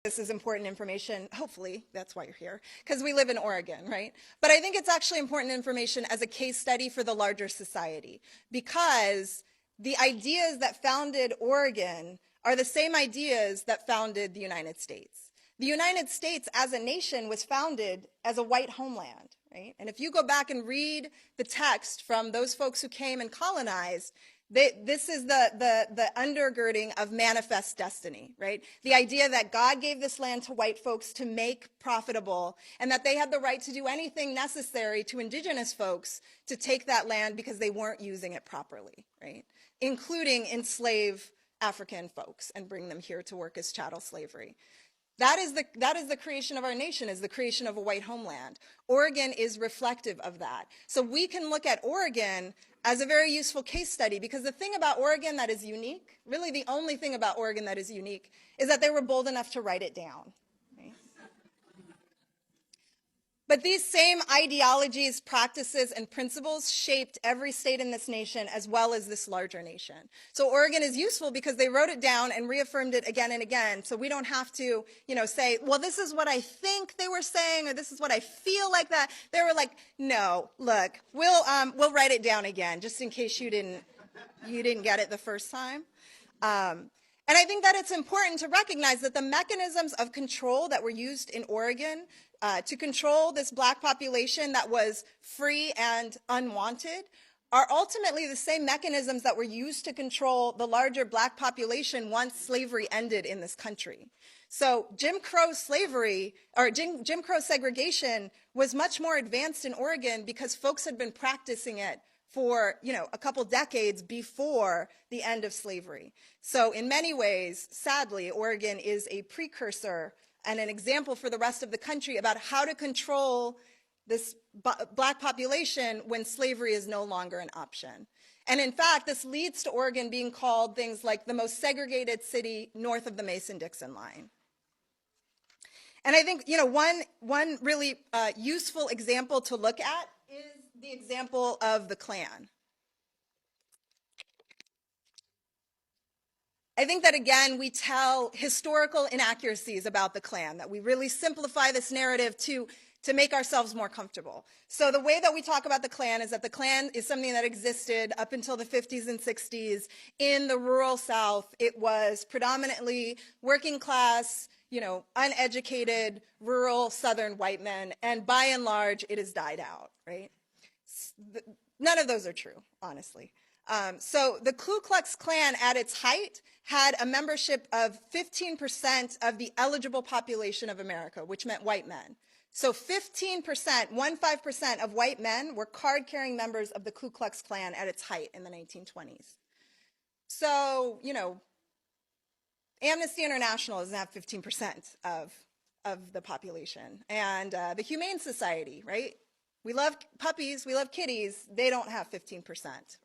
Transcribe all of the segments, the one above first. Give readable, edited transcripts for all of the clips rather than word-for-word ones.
This is important information, hopefully, that's why you're here, because we live in Oregon, right? But I think it's actually important information as a case study for the larger society, because the ideas that founded Oregon are the same ideas that founded the United States. The United States as a nation was founded as a white homeland, right? And if you go back and read the text from those folks who came and colonized, this is the undergirding of manifest destiny, right? The idea that God gave this land to white folks to make profitable, and that they had the right to do anything necessary to indigenous folks to take that land because they weren't using it properly, right? Including enslave African folks and bring them here to work as chattel slavery. That is the creation of our nation, is the creation of a white homeland. Oregon is reflective of that. So we can look at Oregon as a very useful case study, because the thing about Oregon that is unique, really the only thing about Oregon that is unique, is that they were bold enough to write it down. Right? But these same ideologies, practices, and principles shaped every state in this nation as well as this larger nation. So Oregon is useful because they wrote it down and reaffirmed it again and again. So we don't have to, say, well, this is what I think they were saying, or this is what I feel like that. They were like, no, look, we'll write it down again, just in case you didn't get it the first time. And I think that it's important to recognize that the mechanisms of control that were used in Oregon to control this black population that was free and unwanted are ultimately the same mechanisms that were used to control the larger black population once slavery ended in this country. So Jim Crow slavery, or Jim Crow segregation, was much more advanced in Oregon because folks had been practicing it for, a couple decades before the end of slavery. So in many ways, sadly, Oregon is a precursor and an example for the rest of the country about how to control this black population when slavery is no longer an option. And in fact, this leads to Oregon being called things like the most segregated city north of the Mason-Dixon line. And I think, one really useful example to look at is the example of the Klan. I think that, again, we tell historical inaccuracies about the Klan, that we really simplify this narrative to make ourselves more comfortable. So the way that we talk about the Klan is that the Klan is something that existed up until the 50s and 60s in the rural South. It was predominantly working class, uneducated, rural Southern white men, and by and large, it has died out, right? None of those are true, honestly. So the Ku Klux Klan at its height had a membership of 15% of the eligible population of America, which meant white men. So 15%, 15% of white men were card-carrying members of the Ku Klux Klan at its height in the 1920s. So, Amnesty International doesn't have 15% of the population. And the Humane Society, right? We love puppies, we love kitties, they don't have 15%,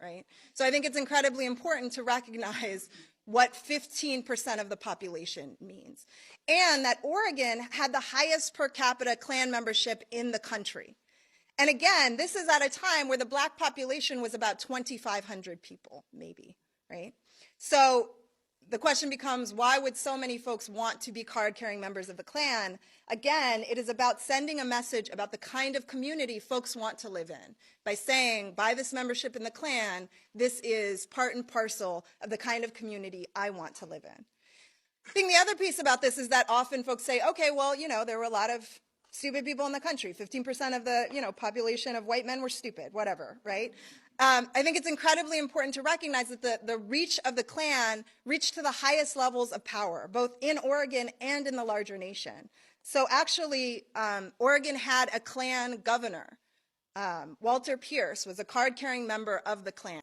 right? So I think it's incredibly important to recognize what 15% of the population means. And that Oregon had the highest per capita Klan membership in the country. And again, this is at a time where the black population was about 2,500 people, maybe, right? So the question becomes, why would so many folks want to be card-carrying members of the Klan? Again, it is about sending a message about the kind of community folks want to live in by saying, by this membership in the Klan, this is part and parcel of the kind of community I want to live in. I think the other piece about this is that often folks say, okay, well, there were a lot of stupid people in the country. 15% of the, population of white men were stupid, whatever, right? I think it's incredibly important to recognize that the reach of the Klan reached to the highest levels of power, both in Oregon and in the larger nation. So actually, Oregon had a Klan governor. Walter Pierce was a card-carrying member of the Klan.